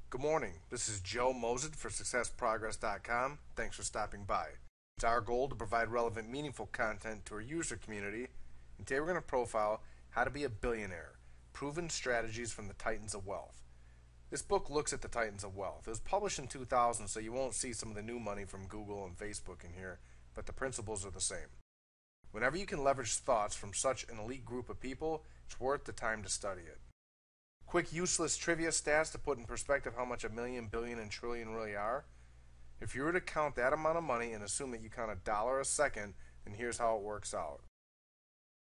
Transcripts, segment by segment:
Good morning. This is Joe Mosen for SuccessProgress.com. Thanks for stopping by. It's our goal to provide relevant, meaningful content to our user community. And today we're going to profile how to be a billionaire, proven strategies from the Titans of Wealth. This book looks at the Titans of Wealth. It was published in 2000, so you won't see some of the new money from Google and Facebook in here, but the principles are the same. Whenever you can leverage thoughts from such an elite group of people, it's worth the time to study it. Quick useless trivia stats to put in perspective how much a million, billion, and trillion really are. If you were to count that amount of money and assume that you count $1 a second, then here's how it works out.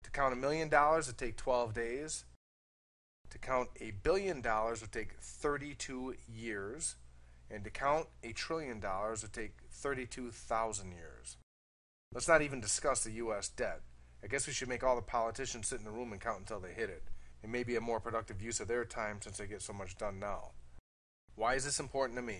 To count $1 million would take 12 days. To count $1 billion would take 32 years. And to count $1 trillion would take 32,000 years. Let's not even discuss the U.S. debt. I guess we should make all the politicians sit in a room and count until they hit it. It may be a more productive use of their time since they get so much done now. Why is this important to me?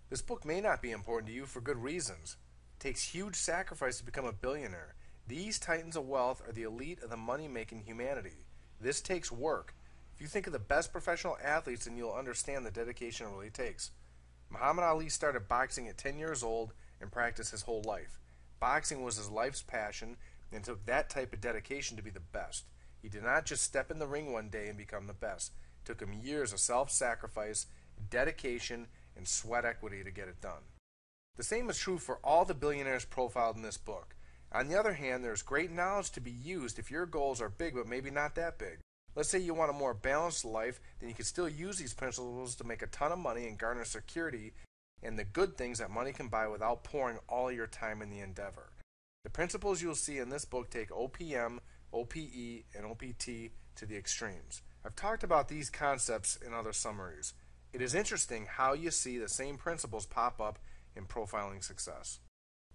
This book may not be important to you for good reasons. It takes huge sacrifice to become a billionaire. These titans of wealth are the elite of the money-making humanity. This takes work. If you think of the best professional athletes, then you'll understand the dedication it really takes. Muhammad Ali started boxing at 10 years old and practiced his whole life. Boxing was his life's passion and took that type of dedication to be the best. He did not just step in the ring one day and become the best. It took him years of self-sacrifice, dedication, and sweat equity to get it done. The same is true for all the billionaires profiled in this book. On the other hand, there's great knowledge to be used if your goals are big but maybe not that big. Let's say you want a more balanced life, then you can still use these principles to make a ton of money and garner security and the good things that money can buy without pouring all your time in the endeavor. The principles you'll see in this book take OPM, OPE, and OPT to the extremes. I've talked about these concepts in other summaries. It is interesting how you see the same principles pop up in profiling success.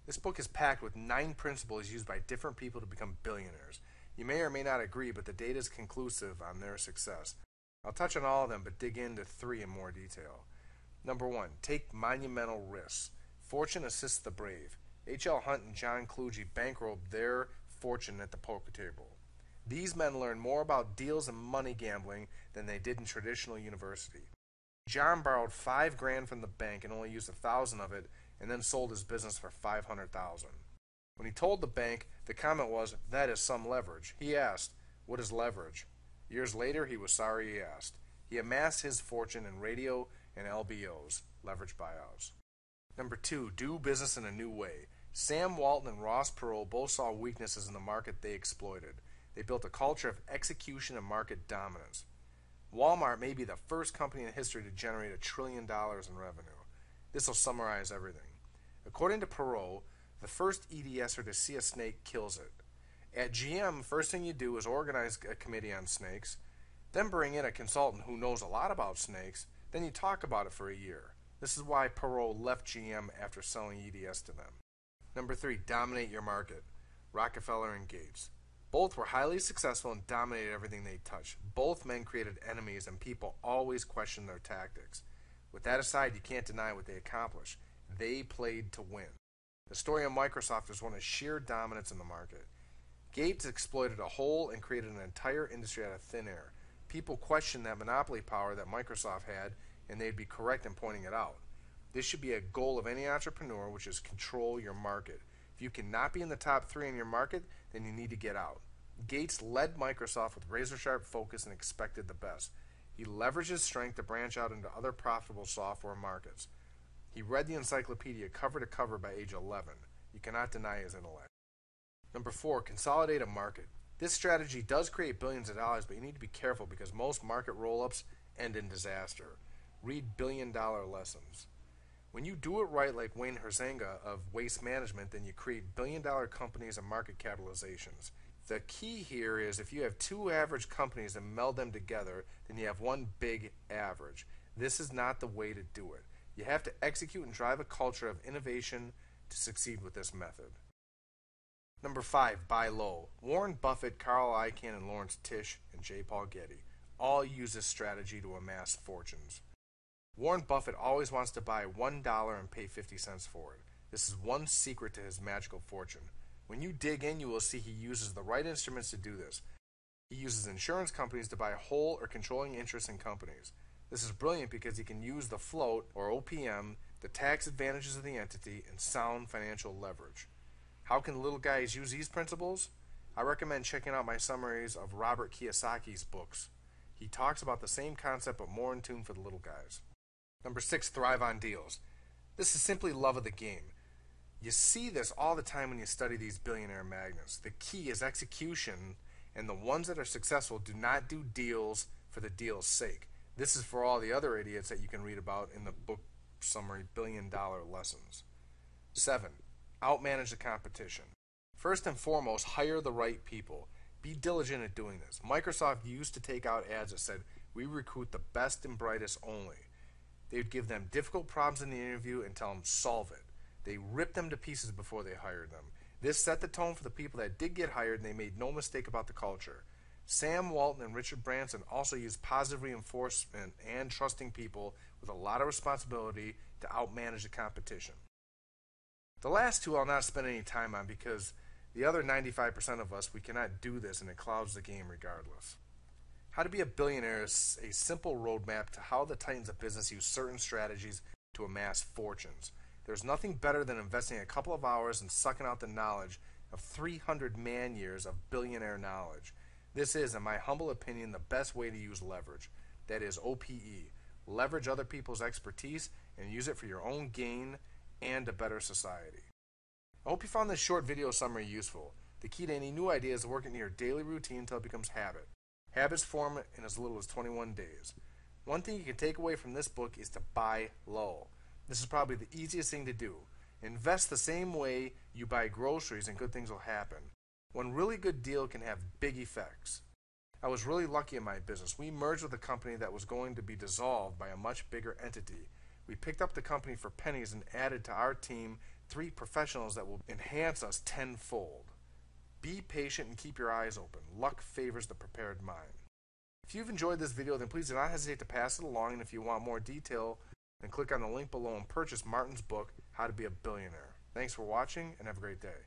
This book is packed with 9 principles used by different people to become billionaires. You may or may not agree, but the data is conclusive on their success. I'll touch on all of them, but dig into 3 in more detail. Number 1, take monumental risks. Fortune assists the brave. H.L. Hunt and John Kluge bankrolled their fortune at the poker table. These men learned more about deals and money gambling than they did in traditional university. John borrowed $5,000 from the bank and only used 1,000 of it, and then sold his business for $500,000. When he told the bank, the comment was, "That is some leverage." He asked, "What is leverage?" Years later, he was sorry he asked. He amassed his fortune in radio and LBOs, leverage buyouts. Number 2, do business in a new way. Sam Walton and Ross Perot both saw weaknesses in the market they exploited. They built a culture of execution and market dominance. Walmart may be the first company in history to generate $1 trillion in revenue. This will summarize everything. According to Perot, the first EDSer to see a snake kills it. At GM, first thing you do is organize a committee on snakes, then bring in a consultant who knows a lot about snakes, then you talk about it for a year. This is why Perot left GM after selling EDS to them. Number 3, dominate your market. Rockefeller and Gates. Both were highly successful and dominated everything they touched. Both men created enemies and people always questioned their tactics. With that aside, you can't deny what they accomplished. They played to win. The story of Microsoft is one of sheer dominance in the market. Gates exploited a hole and created an entire industry out of thin air. People questioned that monopoly power that Microsoft had, and they'd be correct in pointing it out. This should be a goal of any entrepreneur, which is control your market. If you cannot be in the top 3 in your market, then you need to get out. Gates led Microsoft with razor-sharp focus and expected the best. He leveraged his strength to branch out into other profitable software markets. He read the encyclopedia cover to cover by age 11. You cannot deny his intellect. Number 4, consolidate a market. This strategy does create billions of dollars, but you need to be careful because most market roll-ups end in disaster. Read billion-dollar lessons. When you do it right, like Wayne Huizenga of Waste Management, then you create billion-dollar companies and market capitalizations. The key here is if you have 2 average companies and meld them together, then you have one big average. This is not the way to do it. You have to execute and drive a culture of innovation to succeed with this method. Number 5, buy low. Warren Buffett, Carl Icahn, and Lawrence Tisch, and J. Paul Getty all use this strategy to amass fortunes. Warren Buffett always wants to buy $1 and pay 50 cents for it. This is one secret to his magical fortune. When you dig in, you will see he uses the right instruments to do this. He uses insurance companies to buy whole or controlling interests in companies. This is brilliant because he can use the float, or OPM, the tax advantages of the entity, and sound financial leverage. How can little guys use these principles? I recommend checking out my summaries of Robert Kiyosaki's books. He talks about the same concept but more in tune for the little guys. Number 6, thrive on deals. This is simply love of the game. You see this all the time when you study these billionaire magnates. The key is execution, and the ones that are successful do not do deals for the deal's sake. This is for all the other idiots that you can read about in the book summary, $1 Billion Lessons. 7, outmanage the competition. First and foremost, hire the right people. Be diligent at doing this. Microsoft used to take out ads that said, "We recruit the best and brightest only." They would give them difficult problems in the interview and tell them, "Solve it." They ripped them to pieces before they hired them. This set the tone for the people that did get hired, and they made no mistake about the culture. Sam Walton and Richard Branson also used positive reinforcement and trusting people with a lot of responsibility to outmanage the competition. The last two I'll not spend any time on because the other 95% of us, we cannot do this, and it clouds the game regardless. How to be a billionaire is a simple roadmap to how the titans of business use certain strategies to amass fortunes. There's nothing better than investing a couple of hours and sucking out the knowledge of 300 man-years of billionaire knowledge. This is, in my humble opinion, the best way to use leverage. That is OPE. Leverage other people's expertise and use it for your own gain and a better society. I hope you found this short video summary useful. The key to any new idea is to work it into your daily routine until it becomes habit. Habits form in as little as 21 days. One thing you can take away from this book is to buy low. This is probably the easiest thing to do. Invest the same way you buy groceries and good things will happen. One really good deal can have big effects. I was really lucky in my business. We merged with a company that was going to be dissolved by a much bigger entity. We picked up the company for pennies and added to our team 3 professionals that will enhance us tenfold. Be patient and keep your eyes open. Luck favors the prepared mind. If you've enjoyed this video, then please do not hesitate to pass it along, and if you want more detail, then click on the link below and purchase Martin's book, How to Be a Billionaire. Thanks for watching, and have a great day.